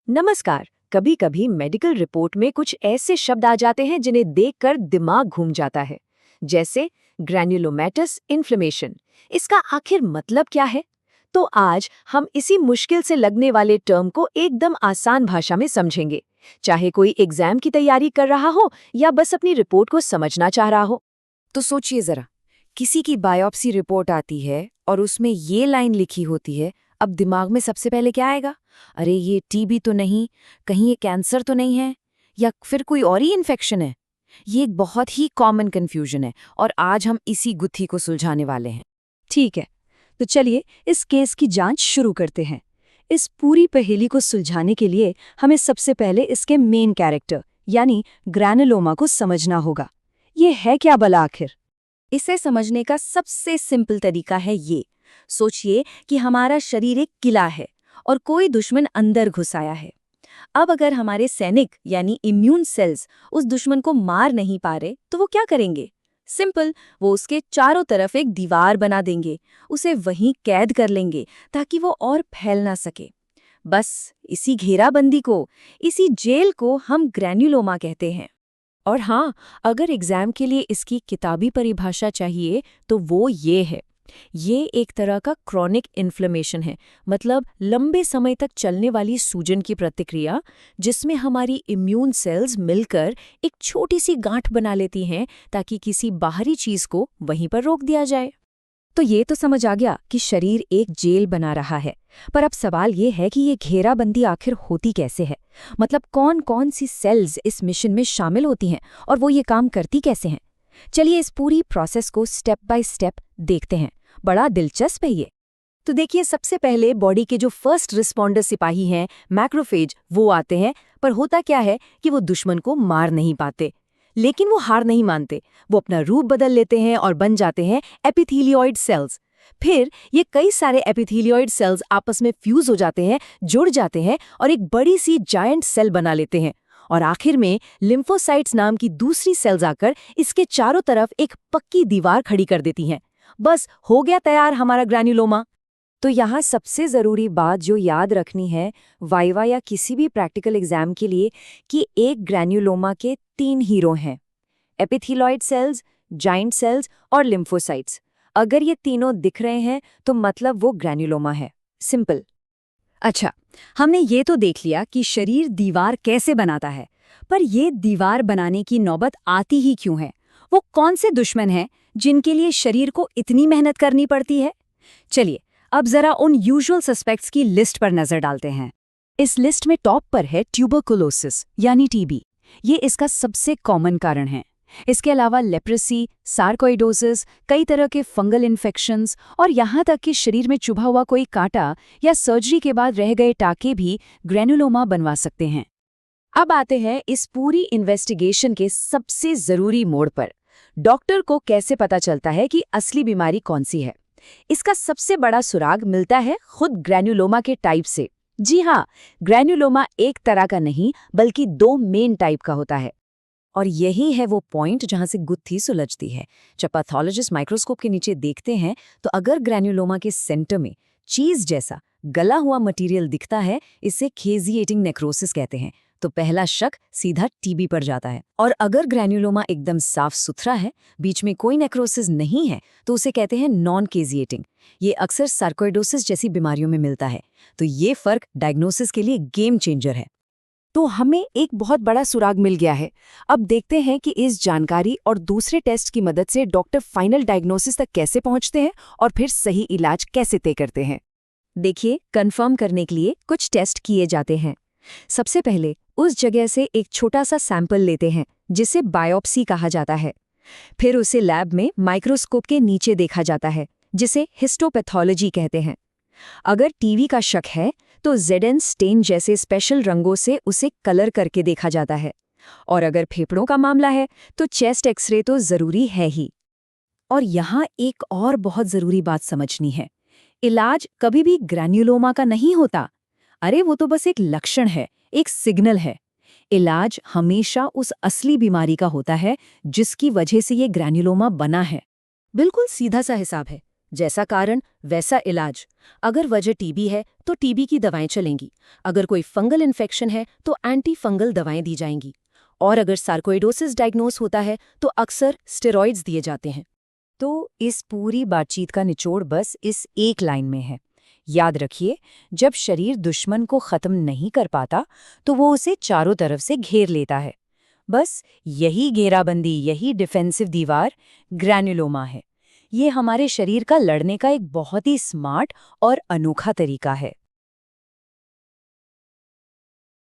नमस्कार। कभी कभी मेडिकल रिपोर्ट में कुछ ऐसे शब्द आ जाते हैं जिन्हें देखकर दिमाग घूम जाता है, जैसे ग्रैन्युलोमैटस इन्फ्लेमेशन। इसका आखिर मतलब क्या है? तो आज हम इसी मुश्किल से लगने वाले टर्म को एकदम आसान भाषा में समझेंगे, चाहे कोई एग्जाम की तैयारी कर रहा हो या बस अपनी रिपोर्ट को समझना चाह रहा हो। तो सोचिए जरा, किसी की बायोप्सी रिपोर्ट आती है और उसमें ये लाइन लिखी होती है। अब दिमाग में सबसे पहले क्या आएगा? अरे ये टीबी तो नहीं, कहीं ये कैंसर तो नहीं है, या फिर कोई और ही इन्फेक्शन है? ये एक बहुत ही कॉमन कंफ्यूजन है और आज हम इसी गुत्थी को सुलझाने वाले हैं। ठीक है, तो चलिए इस केस की जांच शुरू करते हैं। इस पूरी पहेली को सुलझाने के लिए हमें सबसे पहले इसके मेन कैरेक्टर यानी ग्रैनुलोमा को समझना होगा। ये है क्या भला आखिर? इसे समझने का सबसे सिंपल तरीका है ये। सोचिए कि हमारा शरीर एक किला है और कोई दुश्मन अंदर घुस आया है। अब अगर हमारे सैनिक यानी इम्यून सेल्स उस दुश्मन को मार नहीं पा रहे तो वो क्या करेंगे? सिंपल, वो उसके चारों तरफ एक दीवार बना देंगे, उसे वहीं कैद कर लेंगे ताकि वो और फैल ना सके। बस इसी घेराबंदी को, इसी जेल को हम ग्रैन्युलोमा कहते हैं। और हाँ, अगर एग्जाम के लिए इसकी किताबी परिभाषा चाहिए तो वो ये है। ये एक तरह का क्रॉनिक इन्फ्लेमेशन है, मतलब लंबे समय तक चलने वाली सूजन की प्रतिक्रिया, जिसमें हमारी इम्यून सेल्स मिलकर एक छोटी सी गांठ बना लेती हैं ताकि किसी बाहरी चीज को वहीं पर रोक दिया जाए। तो ये तो समझ आ गया कि शरीर एक जेल बना रहा है, पर अब सवाल ये है कि ये घेराबंदी आखिर होती कैसे है? मतलब कौन कौन सी सेल्स इस मिशन में शामिल होती हैं और वो ये काम करती कैसे हैं? चलिए इस पूरी प्रोसेस को स्टेप बाय स्टेप देखते हैं। बड़ा दिलचस्प है ये। तो देखिए, सबसे पहले बॉडी के जो फर्स्ट रिस्पॉन्डर सिपाही हैं, मैक्रोफेज, वो आते हैं। पर होता क्या है कि वो दुश्मन को मार नहीं पाते, लेकिन वो हार नहीं मानते। वो अपना रूप बदल लेते हैं और बन जाते हैं एपिथेलियोइड सेल्स। फिर ये कई सारे एपिथेलियोइड सेल्स आपस में फ्यूज हो जाते हैं, जुड़ जाते हैं और एक बड़ी सी जायंट सेल बना लेते हैं। और आखिर में लिम्फोसाइट्स नाम की दूसरी सेल्स आकर इसके चारों तरफ एक पक्की दीवार खड़ी कर देती हैं। बस हो गया तैयार हमारा ग्रैन्युलोमा। तो यहाँ सबसे ज़रूरी बात जो याद रखनी है वाइवा या किसी भी प्रैक्टिकल एग्जाम के लिए, कि एक ग्रैन्युलोमा के 3 हीरो हैं: एपिथेलियोइड सेल्स, जाइंट सेल्स और लिम्फोसाइट्स। अगर ये तीनों दिख रहे हैं तो मतलब वो ग्रैन्युलोमा है। सिंपल। अच्छा, हमने ये तो देख लिया कि शरीर दीवार कैसे बनाता है, पर ये दीवार बनाने की नौबत आती ही क्यों है? वो कौन से दुश्मन हैं जिनके लिए शरीर को इतनी मेहनत करनी पड़ती है? चलिए अब जरा उन यूजुअल सस्पेक्ट्स की लिस्ट पर नजर डालते हैं। इस लिस्ट में टॉप पर है ट्यूबरकुलोसिस यानी टीबी। ये इसका सबसे कॉमन कारण है। इसके अलावा लेप्रेसी, सार्कोइडोसिस, कई तरह के फंगल इन्फेक्शंस और यहाँ तक कि शरीर में चुभा हुआ कोई कांटा या सर्जरी के बाद रह गए टाके भी ग्रैनुलोमा बनवा सकते हैं। अब आते हैं इस पूरी इन्वेस्टिगेशन के सबसे जरूरी मोड़ पर। डॉक्टर को कैसे पता चलता है कि असली बीमारी कौन सी है? इसका सबसे बड़ा सुराग मिलता है खुद ग्रैन्युलोमा के टाइप से। जी हाँ, ग्रैन्युलोमा एक तरह का नहीं बल्कि 2 मेन टाइप का होता है। और यही है वो पॉइंट जहां से गुत्थी सुलझती है। जब पैथोलॉजिस्ट माइक्रोस्कोप के नीचे देखते हैं तो अगर ग्रैन्युलोमा के सेंटर में चीज जैसा गला हुआ मटेरियल दिखता है, इसे खेजिएटिंग नेक्रोसिस कहते हैं, तो पहला शक सीधा टीबी पर जाता है। और अगर ग्रैन्युलोमा एकदम साफ सुथरा है, बीच में कोई नेक्रोसिस नहीं है, तो उसे कहते हैं नॉन केजिएटिंग। ये अक्सर सार्कोइडोसिस जैसी बीमारियों में मिलता है। तो ये फर्क डायग्नोसिस के लिए गेम चेंजर है। तो हमें एक बहुत बड़ा सुराग मिल गया है। अब देखते हैं कि इस जानकारी और दूसरे टेस्ट की मदद से डॉक्टर फाइनल डायग्नोसिस तक कैसे पहुंचते हैं और फिर सही इलाज कैसे तय करते हैं। देखिए, कंफर्म करने के लिए कुछ टेस्ट किए जाते हैं। सबसे पहले उस जगह से एक छोटा सा सैंपल लेते हैं जिसे बायोप्सी कहा जाता है। फिर उसे लैब में माइक्रोस्कोप के नीचे देखा जाता है, जिसे हिस्टोपैथोलॉजी कहते हैं। अगर टीबी का शक है तो ज़ेडन स्टेन जैसे स्पेशल रंगों से उसे कलर करके देखा जाता है। और अगर फेफड़ों का मामला है तो चेस्ट एक्सरे तो ज़रूरी है ही। और यहाँ एक और बहुत ज़रूरी बात समझनी है। इलाज कभी भी ग्रैन्युलोमा का नहीं होता। अरे वो तो बस एक लक्षण है, एक सिग्नल है। इलाज हमेशा उस असली बीमारी का होता है जिसकी वजह से ये ग्रैन्युलोमा बना है। बिल्कुल सीधा सा हिसाब है। जैसा कारण वैसा इलाज। अगर वजह टीबी है तो टीबी की दवाएं चलेंगी, अगर कोई फंगल इन्फेक्शन है तो एंटी फंगल दवाएं दी जाएंगी, और अगर सार्कोइडोसिस डायग्नोस होता है तो अक्सर स्टेरॉइड्स दिए जाते हैं। तो इस पूरी बातचीत का निचोड़ बस इस एक लाइन में है। याद रखिए, जब शरीर दुश्मन को खत्म नहीं कर पाता तो वो उसे चारों तरफ से घेर लेता है। बस यही घेराबंदी, यही डिफेंसिव दीवार ग्रैन्युलोमा है। ये हमारे शरीर का लड़ने का एक बहुत ही स्मार्ट और अनोखा तरीका है।